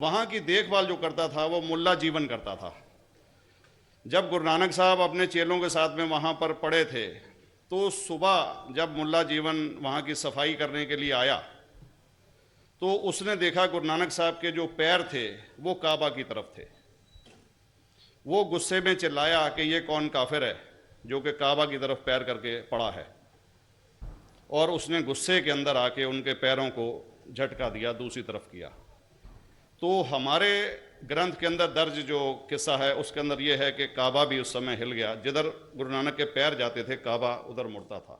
वहाँ की देखभाल जो करता था वो मुल्ला जीवन करता था। जब गुरु नानक साहब अपने चेलों के साथ में वहाँ पर पड़े थे तो सुबह जब मुल्ला जीवन वहाँ की सफाई करने के लिए आया तो उसने देखा गुरु नानक साहब के जो पैर थे वो काबा की तरफ थे। वो गुस्से में चिल्लाया कि ये कौन काफिर है जो कि काबा की तरफ पैर करके पड़ा है, और उसने गुस्से के अंदर आके उनके पैरों को झटका दिया, दूसरी तरफ किया। तो हमारे ग्रंथ के अंदर दर्ज जो किस्सा है उसके अंदर यह है कि काबा भी उस समय हिल गया, जिधर गुरु नानक के पैर जाते थे काबा उधर मुड़ता था।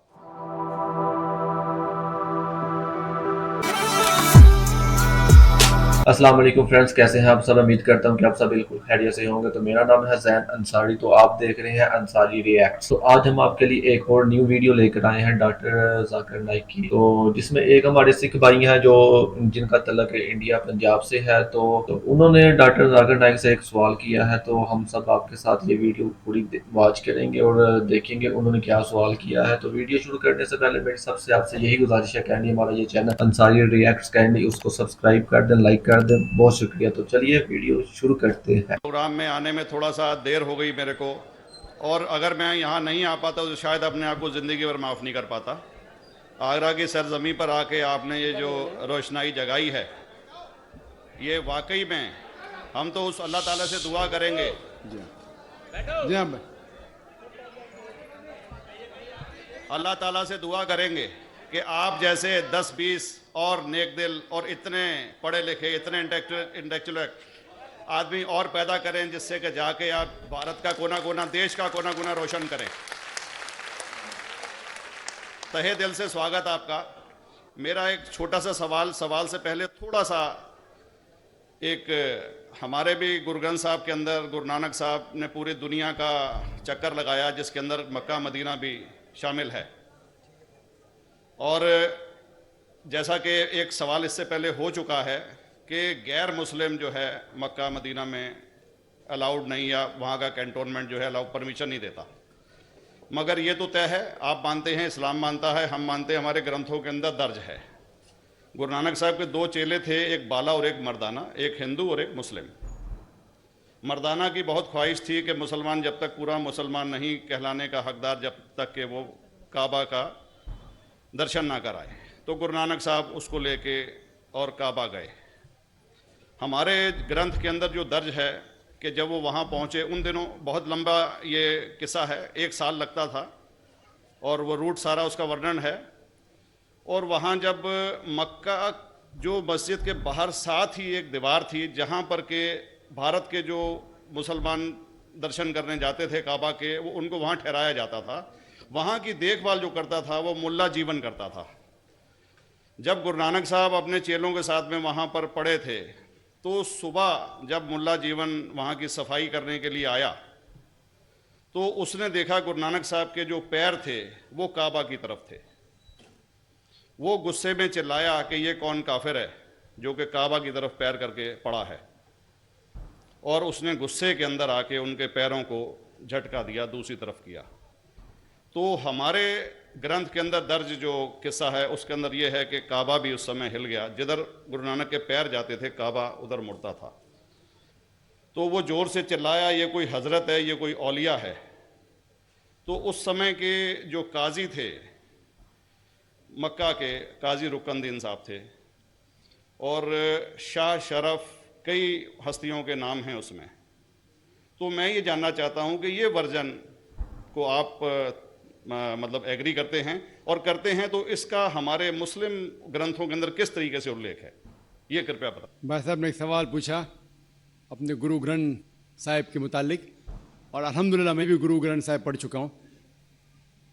अस्सलाम वालेकुम फ्रेंड्स, कैसे हैं आप सब। उम्मीद करता हूं कि आप सब बिल्कुल खैरियत से होंगे। तो मेरा नाम है जैन अंसारी, तो आप देख रहे हैं अंसारी रिएक्ट। तो आज हम आपके लिए एक और न्यू वीडियो लेकर आए हैं डॉक्टर जाकिर नाइक की, तो जिसमें एक हमारे सिख भाई हैं जो जिनका तल्लक इंडिया पंजाब से है। तो उन्होंने डॉक्टर जाकिर नाइक से एक सवाल किया है, तो हम सब आपके साथ ये वीडियो पूरी वॉच करेंगे और देखेंगे उन्होंने क्या सवाल किया है। तो वीडियो शुरू करने से पहले मेरी सबसे आपसे यही गुजारिश है, कैंडी हमारा ये चैनल अंसारी रिएक्ट्स, कैंडी उसको सब्सक्राइब कर दें, लाइक कर दें, बहुत शुक्रिया। तो चलिए वीडियो शुरू करते हैं। प्रोग्राम में आने में थोड़ा सा देर हो गई मेरे को, और अगर मैं यहाँ नहीं आ पाता तो शायद अपने आप को ज़िंदगी भर माफ़ नहीं कर पाता। आगरा की सरजमी पर आके आपने ये जो रोशनाई जगाई है, ये वाकई में हम तो उस अल्लाह ताला से दुआ करेंगे। जी हाँ अल्लाह ताला से दुआ करेंगे कि आप जैसे 10-20 और नेक दिल और इतने पढ़े लिखे, इतने इंटेलेक्चुअल आदमी और पैदा करें, जिससे कि जाके आप भारत का कोना कोना, देश का कोना कोना रोशन करें। तहे दिल से स्वागत आपका। मेरा एक छोटा सा सवाल से पहले थोड़ा सा एक, हमारे भी गुरु ग्रंथ साहब के अंदर गुरु नानक साहब ने पूरी दुनिया का चक्कर लगाया, जिसके अंदर मक्का मदीना भी शामिल है। और जैसा कि एक सवाल इससे पहले हो चुका है कि गैर मुस्लिम जो है मक्का मदीना में अलाउड नहीं, या वहाँ का कैंटोनमेंट जो है अलाउ परमिशन नहीं देता। मगर ये तो तय है, आप मानते हैं, इस्लाम मानता है, हम मानते हैं, हमारे ग्रंथों के अंदर दर्ज है। गुरु नानक साहब के 2 चेले थे, एक बाला और एक मर्दाना, एक हिंदू और एक मुस्लिम। मर्दाना की बहुत ख्वाहिश थी कि मुसलमान जब तक पूरा मुसलमान नहीं कहलाने का हकदार, जब तक कि वो काबा का दर्शन ना कराए, तो गुरु नानक साहब उसको लेके और काबा गए। हमारे ग्रंथ के अंदर जो दर्ज है कि जब वो वहाँ पहुँचे, उन दिनों बहुत लंबा ये किस्सा है, 1 साल लगता था, और वो रूट सारा उसका वर्णन है। और वहाँ जब मक्का जो मस्जिद के बाहर साथ ही एक दीवार थी जहाँ पर के भारत के जो मुसलमान दर्शन करने जाते थे काबा के, वो उनको वहाँ ठहराया जाता था। वहाँ की देखभाल जो करता था वो मुल्ला जीवन करता था। जब गुरु नानक साहब अपने चेलों के साथ में वहाँ पर पड़े थे तो सुबह जब मुल्ला जीवन वहाँ की सफाई करने के लिए आया तो उसने देखा गुरु नानक साहब के जो पैर थे वो काबा की तरफ थे। वो गुस्से में चिल्लाया कि ये कौन काफिर है जो कि काबा की तरफ पैर करके पड़ा है, और उसने गुस्से के अंदर आके उनके पैरों को झटका दिया, दूसरी तरफ किया। तो हमारे ग्रंथ के अंदर दर्ज जो किस्सा है उसके अंदर यह है कि काबा भी उस समय हिल गया, जिधर गुरु नानक के पैर जाते थे काबा उधर मुड़ता था। तो वो जोर से चिल्लाया, ये कोई हजरत है, ये कोई औलिया है। तो उस समय के जो काजी थे मक्का के, काजी रुकनदीन साहब थे, और शाह शरफ, कई हस्तियों के नाम हैं उसमें। तो मैं ये जानना चाहता हूँ कि ये वर्जन को आप मतलब एग्री करते हैं, और करते हैं तो इसका हमारे मुस्लिम ग्रंथों के अंदर किस तरीके से उल्लेख है, ये कृपया बताएं। भाई साहब ने एक सवाल पूछा अपने गुरु ग्रंथ साहिब के मुतालिक, और अल्हम्दुलिल्लाह मैं भी गुरु ग्रंथ साहिब पढ़ चुका हूँ।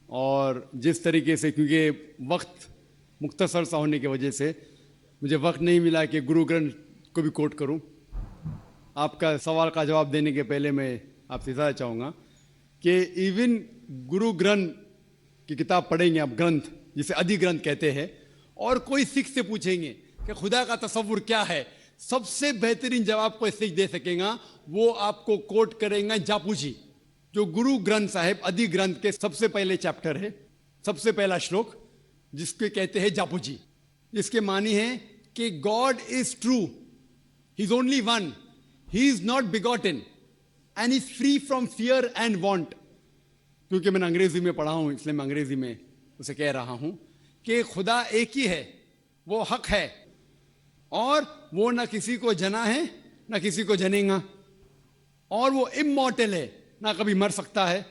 और जिस तरीके से, क्योंकि वक्त मुख्तसर सा होने की वजह से मुझे वक्त नहीं मिला कि गुरु ग्रंथ को भी कोट करूँ। आपका सवाल का जवाब देने के पहले मैं आपसे ज़्यादा चाहूँगा कि इवन गुरु ग्रंथ की किताब पढ़ेंगे आप, ग्रंथ जिसे अधिग्रंथ कहते हैं, और कोई सिख से पूछेंगे कि खुदा का तसव्वुर क्या है, सबसे बेहतरीन जवाब कोई सिख दे सकेगा, वो आपको कोट करेंगे जापू जी, जो गुरु ग्रंथ साहिब अधिग्रंथ के सबसे पहले चैप्टर है, सबसे पहला श्लोक, जिसके कहते हैं जापू जी। इसके मानी है कि God is true, he is only one, he is not begotten and is free from fear and want. क्योंकि मैंने अंग्रेजी में पढ़ा हूं इसलिए मैं अंग्रेजी में उसे कह रहा हूं कि खुदा एक ही है, वो हक है और वो ना किसी को जना है ना किसी को जनेगा, और वो इमॉर्टल है, ना कभी मर सकता है।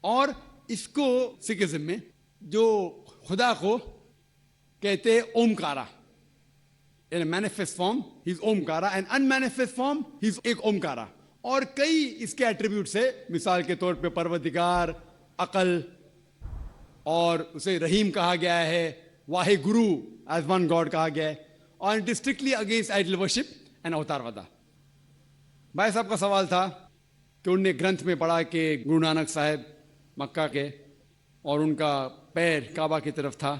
और इसको सिखिज्म में जो खुदा को कहते हैं Omkara, in manifest form he is Omkara and unmanifest form he is एक ओमकारा। और कई इसके एट्रीब्यूट्स है, मिसाल के तौर पे परवरदिगार, अकल, और उसे रहीम कहा गया है, Wahe Guru as one God कहा गया है, और it is strictly against idol worship and अवतारवादा। भाई साहब का सवाल था कि उनने ग्रंथ में पढ़ा कि गुरु नानक साहब मक्का के और उनका पैर काबा की तरफ था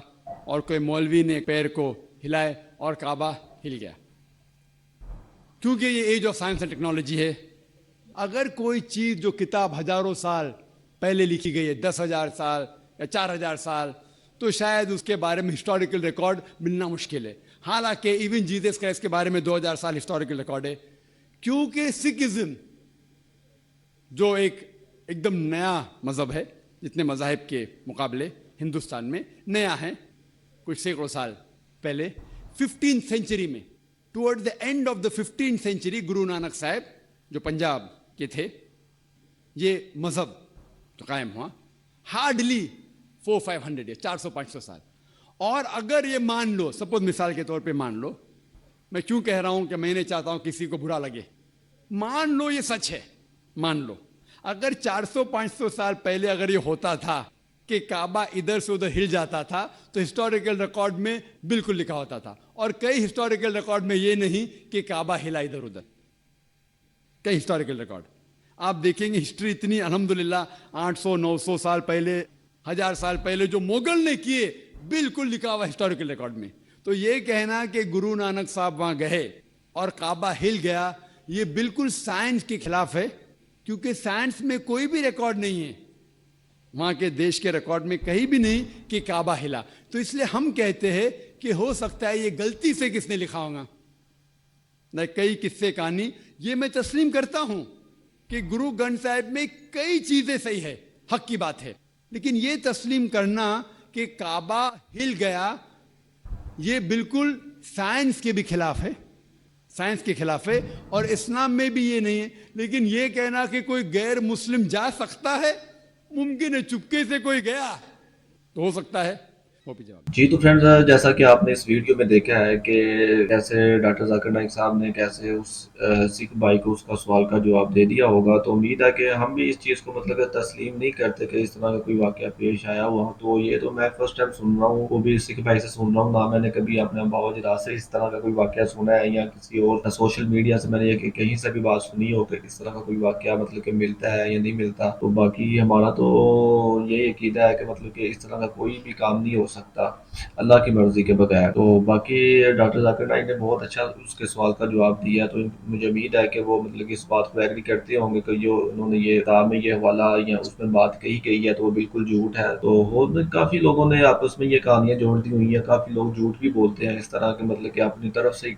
और कोई मौलवी ने पैर को हिलाए और काबा हिल गया। क्योंकि ये age of science and technology है, अगर कोई चीज़ जो किताब हजारों साल पहले लिखी गई है, 10,000 साल या 4,000 साल, तो शायद उसके बारे में हिस्टोरिकल रिकॉर्ड मिलना मुश्किल है। हालांकि इवन जीसस क्राइस्ट के बारे में 2000 साल हिस्टोरिकल रिकॉर्ड है। क्योंकि सिखिज्म जो एकदम नया मज़हब है, जितने मज़ाहिब के मुकाबले हिंदुस्तान में नया है, कुछ सैकड़ों साल पहले 15th सेंचुरी में, towards the end of the 15th century, Guru Nanak साहब जो पंजाब के थे, ये मज़हब तो कायम हुआ हार्डली 400-500 या 400-500 साल। और अगर ये मान लो, सपोज मिसाल के तौर पे मान लो, मैं क्यों कह रहा हूं कि मैं नहीं चाहता हूं किसी को बुरा लगे, मान लो ये सच है, मान लो अगर 400-500 साल पहले अगर ये होता था कि काबा इधर से उधर हिल जाता था, तो हिस्टोरिकल रिकॉर्ड में बिल्कुल लिखा होता था। और कई हिस्टोरिकल रिकॉर्ड में ये नहीं कि काबा हिला इधर उधर, कई हिस्टोरिकल रिकॉर्ड आप देखेंगे। हिस्ट्री इतनी अल्हम्दुलिल्लाह 800-900 साल पहले, 1000 साल पहले जो मुगल ने किए, बिल्कुल लिखा हुआ हिस्टोरिकल रिकॉर्ड में। तो ये कहना कि गुरु नानक साहब वहां गए और काबा हिल गया, ये बिल्कुल साइंस के खिलाफ है, क्योंकि साइंस में कोई भी रिकॉर्ड नहीं है, वहां के देश के रिकॉर्ड में कहीं भी नहीं कि काबा हिला। तो इसलिए हम कहते हैं कि हो सकता है ये गलती से किसने लिखा होगा। न कई किस्से कहानी ये मैं तस्लीम करता हूं कि गुरु ग्रंथ साहिब में कई चीजें सही है, हक की बात है, लेकिन ये तस्लीम करना कि काबा हिल गया, ये बिल्कुल साइंस के भी खिलाफ है, साइंस के खिलाफ है। और इस्लाम में भी ये नहीं है। लेकिन ये कहना कि कोई गैर मुस्लिम जा सकता है, मुमकिन है, चुपके से कोई गया तो हो सकता है, वो भी जवाब। जी तो फ्रेंड्स, जैसा कि आपने इस वीडियो में देखा है कि कैसे डॉक्टर जाकिर नाइक साहब ने कैसे उस सिख भाई को उसका सवाल का जवाब दे दिया होगा, तो उम्मीद है कि हम भी इस चीज़ को मतलब तस्लीम नहीं करते कि इस तरह का कोई वाक़या पेश आया हुआ। तो ये तो मैं फर्स्ट टाइम सुन रहा हूँ, वो भी सिख भाई से सुन रहा हूँ, ना मैंने कभी अपने बाबा से इस तरह का कोई वाक़या सुना है या किसी और सोशल मीडिया से मैंने कहीं से भी बात सुनी हो कि इस तरह का कोई वाक़या मतलब कि मिलता है या नहीं मिलता। तो बाकी हमारा तो ये अकीदा है कि मतलब कि इस तरह का कोई भी काम नहीं हो सकता अल्लाह की मर्जी के बगैर। तो बाकी डॉक्टर जाकिर नाइक ने बहुत अच्छा उसके सवाल का जवाब दिया, तो मुझे उम्मीद है कि वो मतलब कि इस बात को एग्री करते होंगे कि जो उन्होंने ये किताब में ये हवाला या उसमें बात कही गई है तो वो बिल्कुल झूठ है। तो काफ़ी लोगों ने आपस में ये कहानियाँ जोड़ दी हुई हैं, काफ़ी लोग झूठ भी बोलते हैं इस तरह के, मतलब कि अपनी तरफ से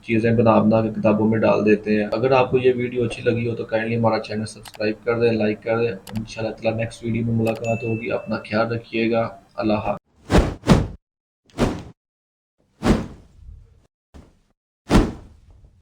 चीज़ें बना के किताबों में डाल देते हैं। अगर आपको ये वीडियो अच्छी लगी हो तो काइंडली हमारा चैनल सब्सक्राइब कर दें, लाइक कर दें। इंशाल्लाह ताला नेक्स्ट वीडियो में मुलाकात होगी। अपना ख्याल रखिएगा। अल्लाह हाफ़िज़।